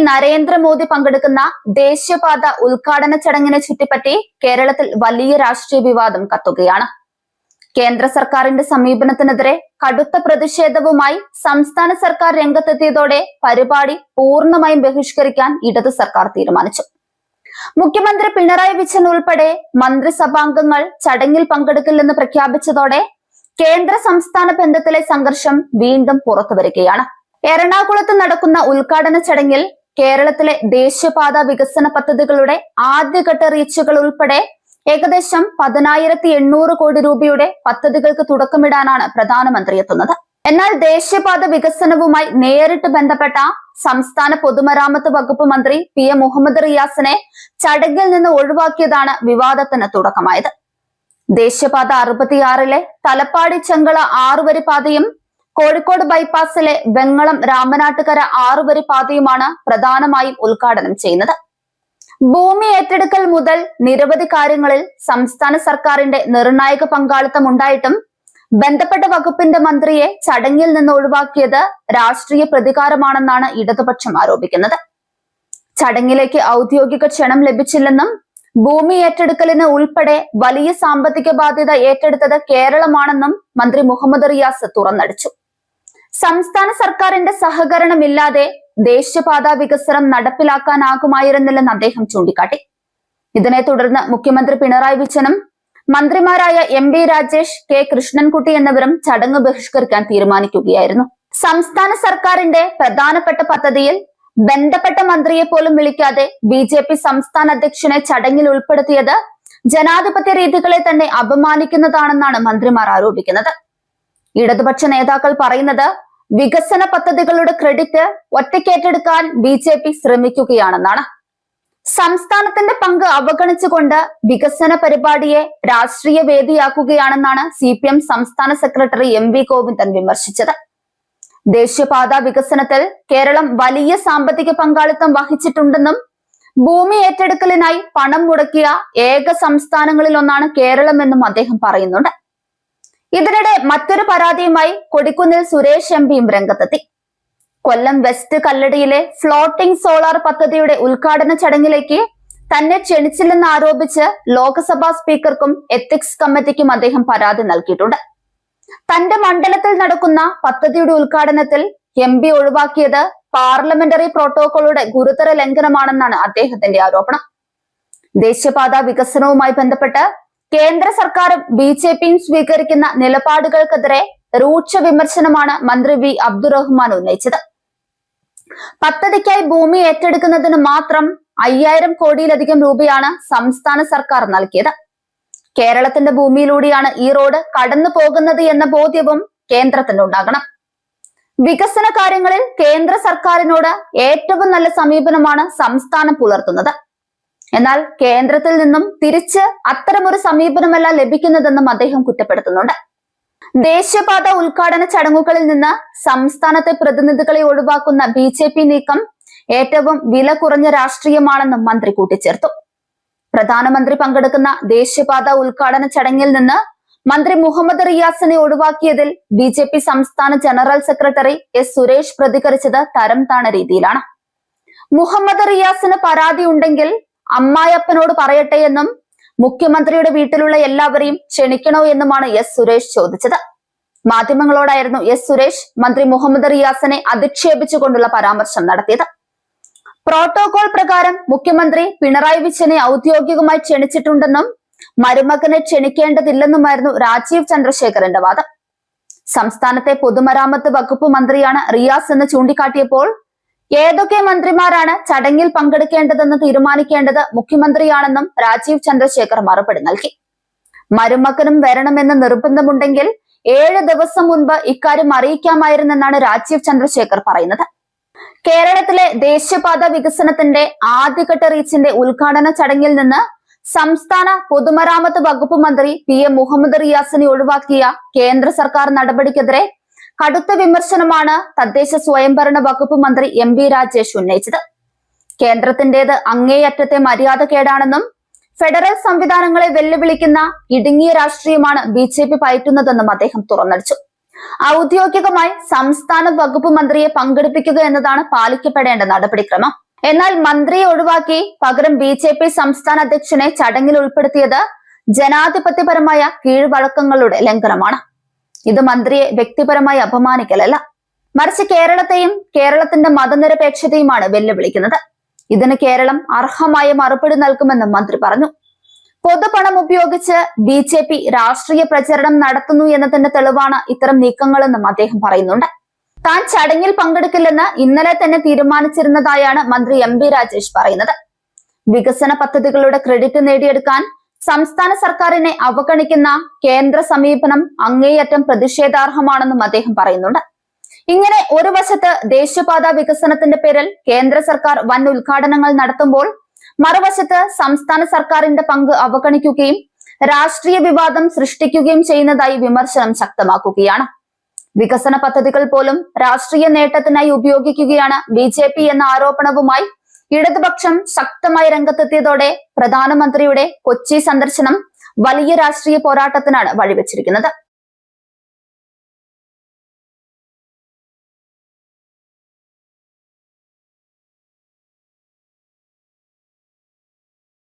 നരേന്ദ്രമോദി പങ്കെടുക്കുന്ന ദേശീയപാത ഉദ്ഘാടന ചടങ്ങിനെ ചുറ്റിപ്പറ്റി കേരളത്തിൽ വലിയ രാഷ്ട്രീയ വിവാദം കത്തുകയാണ്. കേന്ദ്ര സർക്കാരിന്റെ സമീപനത്തിനെതിരെ കടുത്ത പ്രതിഷേധവുമായി സംസ്ഥാന സർക്കാർ രംഗത്തെത്തിയതോടെ പരിപാടി പൂർണ്ണമായും ബഹിഷ്കരിക്കാൻ ഇടത് സർക്കാർ തീരുമാനിച്ചു. മുഖ്യമന്ത്രി പിണറായി വിജയൻ ഉൾപ്പെടെ മന്ത്രിസഭാംഗങ്ങൾ ചടങ്ങിൽ പങ്കെടുക്കില്ലെന്ന് പ്രഖ്യാപിച്ചതോടെ കേന്ദ്ര സംസ്ഥാന ബന്ധത്തിലെ സംഘർഷം വീണ്ടും പുറത്തുവരികയാണ്. എറണാകുളത്ത് നടക്കുന്ന ഉദ്ഘാടന ചടങ്ങിൽ കേരളത്തിലെ ദേശീയപാത വികസന പദ്ധതികളുടെ ആദ്യഘട്ട റീച്ചുകൾ ഉൾപ്പെടെ ഏകദേശം 10,800 കോടി രൂപയുടെ പദ്ധതികൾക്ക് തുടക്കമിടാനാണ് പ്രധാനമന്ത്രി എത്തുന്നത്. എന്നാൽ ദേശീയപാത വികസനവുമായി നേരിട്ട് ബന്ധപ്പെട്ട സംസ്ഥാന പൊതുമരാമത്ത് വകുപ്പ് മന്ത്രി PM മുഹമ്മദ് റിയാസിനെ ചടങ്ങിൽ നിന്ന് ഒഴിവാക്കിയതാണ് വിവാദത്തിന് തുടക്കമായത്. ദേശീയപാത 66-ലെ തലപ്പാടി ചെങ്കള 6-വരി പാതയും കോഴിക്കോട് ബൈപ്പാസിലെ വെങ്ങളം രാമനാട്ടുകര 6-വരി പാതയുമാണ് പ്രധാനമായും ഉദ്ഘാടനം ചെയ്യുന്നത്. ഭൂമി ഏറ്റെടുക്കൽ മുതൽ നിരവധി കാര്യങ്ങളിൽ സംസ്ഥാന സർക്കാരിന്റെ നിർണായക പങ്കാളിത്തം ഉണ്ടായിട്ടും ബന്ധപ്പെട്ട വകുപ്പിന്റെ മന്ത്രിയെ ചടങ്ങിൽ നിന്ന് ഒഴിവാക്കിയത് രാഷ്ട്രീയ പ്രതികാരമാണെന്നാണ് ഇടതുപക്ഷം ആരോപിക്കുന്നത്. ചടങ്ങിലേക്ക് ഔദ്യോഗിക ക്ഷണം ലഭിച്ചില്ലെന്നും ഭൂമി ഏറ്റെടുക്കലിന് ഉൾപ്പെടെ വലിയ സാമ്പത്തിക ബാധ്യത ഏറ്റെടുത്തത് കേരളമാണെന്നും മന്ത്രി മുഹമ്മദ് റിയാസ് തുറന്നടിച്ചു. സംസ്ഥാന സർക്കാരിന്റെ സഹകരണമില്ലാതെ ദേശീയപാത വികസനം നടപ്പിലാക്കാനാകുമായിരുന്നില്ലെന്ന് അദ്ദേഹം ചൂണ്ടിക്കാട്ടി. ഇതിനെ തുടർന്ന് മുഖ്യമന്ത്രി പിണറായി വിജയനും മന്ത്രിമാരായ MB രാജേഷ്, K കൃഷ്ണൻകുട്ടി എന്നിവരും ചടങ്ങ് ബഹിഷ്കരിക്കാൻ തീരുമാനിക്കുകയായിരുന്നു. സംസ്ഥാന സർക്കാരിന്റെ പ്രധാനപ്പെട്ട പദ്ധതിയിൽ ബന്ധപ്പെട്ട മന്ത്രിയെ പോലും വിളിക്കാതെ BJP സംസ്ഥാന അധ്യക്ഷനെ ചടങ്ങിൽ ഉൾപ്പെടുത്തിയത് ജനാധിപത്യ രീതികളെ തന്നെ അപമാനിക്കുന്നതാണെന്നാണ് മന്ത്രിമാർ ആരോപിക്കുന്നത്. ഇടതുപക്ഷ നേതാക്കൾ പറയുന്നത് വികസന പദ്ധതികളുടെ ക്രെഡിറ്റ് ഒറ്റയ്ക്കേറ്റെടുക്കാൻ BJP ശ്രമിക്കുകയാണെന്നാണ്. സംസ്ഥാനത്തിന്റെ പങ്ക് അവഗണിച്ചുകൊണ്ട് വികസന പരിപാടിയെ രാഷ്ട്രീയ വേദിയാക്കുകയാണെന്നാണ് CPM സംസ്ഥാന സെക്രട്ടറി MV ഗോവിന്ദൻ വിമർശിച്ചത്. ദേശീയപാത വികസനത്തിൽ കേരളം വലിയ സാമ്പത്തിക പങ്കാളിത്തം വഹിച്ചിട്ടുണ്ടെന്നും ഭൂമി ഏറ്റെടുക്കലിനായി പണം മുടക്കിയ ഏക സംസ്ഥാനങ്ങളിലൊന്നാണ് കേരളമെന്നും അദ്ദേഹം പറയുന്നുണ്ട്. ഇതിനിടെ മറ്റൊരു പരാതിയുമായി കൊടിക്കുന്നിൽ സുരേഷ് MPയും രംഗത്തെത്തി. കൊല്ലം വെസ്റ്റ് കല്ലടിയിലെ ഫ്ലോട്ടിംഗ് സോളാർ പദ്ധതിയുടെ ഉദ്ഘാടന ചടങ്ങിലേക്ക് തന്നെ ക്ഷണിച്ചില്ലെന്ന് ആരോപിച്ച് ലോക്സഭാ സ്പീക്കർക്കും എത്തിക്സ് കമ്മിറ്റിക്കും അദ്ദേഹം പരാതി നൽകിയിട്ടുണ്ട്. തന്റെ മണ്ഡലത്തിൽ നടക്കുന്ന പദ്ധതിയുടെ ഉദ്ഘാടനത്തിൽ MP ഒഴിവാക്കിയത് പാർലമെന്ററി പ്രോട്ടോകോളുടെ ഗുരുതര ലംഘനമാണെന്നാണ് അദ്ദേഹത്തിന്റെ ആരോപണം. ദേശീയപാത വികസനവുമായി ബന്ധപ്പെട്ട് കേന്ദ്ര സർക്കാരും BJPയും സ്വീകരിക്കുന്ന നിലപാടുകൾക്കെതിരെ രൂക്ഷ വിമർശനമാണ് മന്ത്രി V അബ്ദുറഹ്മാൻ ഉന്നയിച്ചത്. പദ്ധതിക്കായി ഭൂമി ഏറ്റെടുക്കുന്നതിന് മാത്രം 5000 കോടിയിലധികം രൂപയാണ് സംസ്ഥാന സർക്കാർ നൽകിയത്. കേരളത്തിന്റെ ഭൂമിയിലൂടെയാണ് ഈ റോഡ് കടന്നു പോകുന്നത് എന്ന ബോധ്യവും കേന്ദ്രത്തിനുണ്ടാകണം. വികസന കാര്യങ്ങളിൽ കേന്ദ്ര സർക്കാരിനോട് ഏറ്റവും നല്ല സമീപനമാണ് സംസ്ഥാനം പുലർത്തുന്നത്. എന്നാൽ കേന്ദ്രത്തിൽ നിന്നും തിരിച്ച് അത്തരമൊരു സമീപനമല്ല ലഭിക്കുന്നതെന്നും അദ്ദേഹം കുറ്റപ്പെടുത്തുന്നുണ്ട്. ദേശീയപാത ഉദ്ഘാടന ചടങ്ങുകളിൽ നിന്ന് സംസ്ഥാനത്തെ പ്രതിനിധികളെ ഒഴിവാക്കുന്ന BJP നീക്കം ഏറ്റവും വില കുറഞ്ഞ രാഷ്ട്രീയമാണെന്നും മന്ത്രി കൂട്ടിച്ചേർത്തു. പ്രധാനമന്ത്രി പങ്കെടുക്കുന്ന ദേശീയപാത ഉദ്ഘാടന ചടങ്ങിൽ നിന്ന് മന്ത്രി മുഹമ്മദ് റിയാസിനെ ഒഴിവാക്കിയതിൽ BJP സംസ്ഥാന ജനറൽ സെക്രട്ടറി S സുരേഷ് പ്രതികരിച്ചത് തരം താണ രീതിയിലാണ്. മുഹമ്മദ് റിയാസിന് പരാതി ഉണ്ടെങ്കിൽ അമ്മായപ്പനോട് പറയട്ടെ എന്നും മുഖ്യമന്ത്രിയുടെ വീട്ടിലുള്ള എല്ലാവരെയും ക്ഷണിക്കണോ എന്നുമാണ് S സുരേഷ് ചോദിച്ചത്. മാധ്യമങ്ങളോടായിരുന്നു S സുരേഷ് മന്ത്രി മുഹമ്മദ് റിയാസിനെ അധിക്ഷേപിച്ചുകൊണ്ടുള്ള പരാമർശം നടത്തിയത്. പ്രോട്ടോകോൾ പ്രകാരം മുഖ്യമന്ത്രി പിണറായി വിജയനെ ഔദ്യോഗികമായി ക്ഷണിച്ചിട്ടുണ്ടെന്നും മരുമകനെ ക്ഷണിക്കേണ്ടതില്ലെന്നുമായിരുന്നു രാജീവ് ചന്ദ്രശേഖരന്റെ വാദം. സംസ്ഥാനത്തെ പൊതുമരാമത്ത് വകുപ്പ് മന്ത്രിയാണ് റിയാസ് എന്ന് ചൂണ്ടിക്കാട്ടിയപ്പോൾ ഏതൊക്കെ മന്ത്രിമാരാണ് ചടങ്ങിൽ പങ്കെടുക്കേണ്ടതെന്ന് തീരുമാനിക്കേണ്ടത് മുഖ്യമന്ത്രിയാണെന്നും രാജീവ് ചന്ദ്രശേഖർ മറുപടി നൽകി. മരുമകനും വരണമെന്ന് നിർബന്ധമുണ്ടെങ്കിൽ 7 ദിവസം മുൻപ് ഇക്കാര്യം അറിയിക്കാമായിരുന്നെന്നാണ് രാജീവ് ചന്ദ്രശേഖർ പറയുന്നത്. കേരളത്തിലെ ദേശീയപാത വികസനത്തിന്റെ ആദ്യഘട്ട റീച്ചിന്റെ ഉദ്ഘാടന ചടങ്ങിൽ നിന്ന് സംസ്ഥാന പൊതുമരാമത്ത് വകുപ്പ് മന്ത്രി PM മുഹമ്മദ് റിയാസിനെ ഒഴിവാക്കിയ കേന്ദ്ര സർക്കാർ നടപടിക്കെതിരെ കടുത്ത വിമർശനമാണ് തദ്ദേശ സ്വയംഭരണ വകുപ്പ് മന്ത്രി MB രാജേഷ് ഉന്നയിച്ചത്. കേന്ദ്രത്തിന്റേത് അങ്ങേയറ്റത്തെ മര്യാദകേടാണെന്നും ഫെഡറൽ സംവിധാനങ്ങളെ വെല്ലുവിളിക്കുന്ന ഇടുങ്ങിയ രാഷ്ട്രീയമാണ് BJP പയറ്റുന്നതെന്നും അദ്ദേഹം തുറന്നടിച്ചു. ഔദ്യോഗികമായി സംസ്ഥാന വകുപ്പ് മന്ത്രിയെ പങ്കെടുപ്പിക്കുക എന്നതാണ് പാലിക്കപ്പെടേണ്ട നടപടിക്രമം. എന്നാൽ മന്ത്രിയെ ഒഴിവാക്കി പകരം BJP സംസ്ഥാന അധ്യക്ഷനെ ചടങ്ങിൽ ഉൾപ്പെടുത്തിയത് ജനാധിപത്യപരമായ കീഴ്വഴക്കങ്ങളുടെ ലംഘനമാണ്. ഇത് മന്ത്രിയെ വ്യക്തിപരമായി അപമാനിക്കലല്ല, മറിച്ച് കേരളത്തെയും കേരളത്തിന്റെ മതനിരപേക്ഷതയുമാണ് വെല്ലുവിളിക്കുന്നത്. ഇതിന് കേരളം അർഹമായ മറുപടി നൽകുമെന്ന് മന്ത്രി പറഞ്ഞു. പൊതുപണം ഉപയോഗിച്ച് BJP രാഷ്ട്രീയ പ്രചരണം നടത്തുന്നു എന്നതിന്റെ തെളിവാണ് ഇത്തരം നീക്കങ്ങളെന്നും അദ്ദേഹം പറയുന്നുണ്ട്. താൻ ചടങ്ങിൽ പങ്കെടുക്കില്ലെന്ന് ഇന്നലെ തന്നെ തീരുമാനിച്ചിരുന്നതായാണ് മന്ത്രി MB രാജേഷ് പറയുന്നത്. വികസന പദ്ധതികളുടെ ക്രെഡിറ്റ് നേടിയെടുക്കാൻ സംസ്ഥാന സർക്കാരിനെ അവഗണിക്കുന്ന കേന്ദ്ര സമീപനം അങ്ങേയറ്റം പ്രതിഷേധാർഹമാണെന്നും അദ്ദേഹം പറയുന്നുണ്ട്. ഇങ്ങനെ ഒരു വശത്ത് ദേശീയപാത വികസനത്തിന്റെ പേരിൽ കേന്ദ്ര സർക്കാർ വൻ ഉദ്ഘാടനങ്ങൾ നടത്തുമ്പോൾ മറുവശത്ത് സംസ്ഥാന സർക്കാരിന്റെ പങ്ക് അവഗണിക്കുകയും രാഷ്ട്രീയ വിവാദം സൃഷ്ടിക്കുകയും ചെയ്യുന്നതായി വിമർശനം ശക്തമാക്കുകയാണ്. വികസന പദ്ധതികൾ പോലും രാഷ്ട്രീയ നേട്ടത്തിനായി ഉപയോഗിക്കുകയാണ് BJP എന്ന ആരോപണവുമായി ഇടതുപക്ഷം ശക്തമായി രംഗത്തെത്തിയതോടെ പ്രധാനമന്ത്രിയുടെ കൊച്ചി സന്ദർശനം വലിയ രാഷ്ട്രീയ പോരാട്ടത്തിനാണ് വഴിവെച്ചിരിക്കുന്നത്.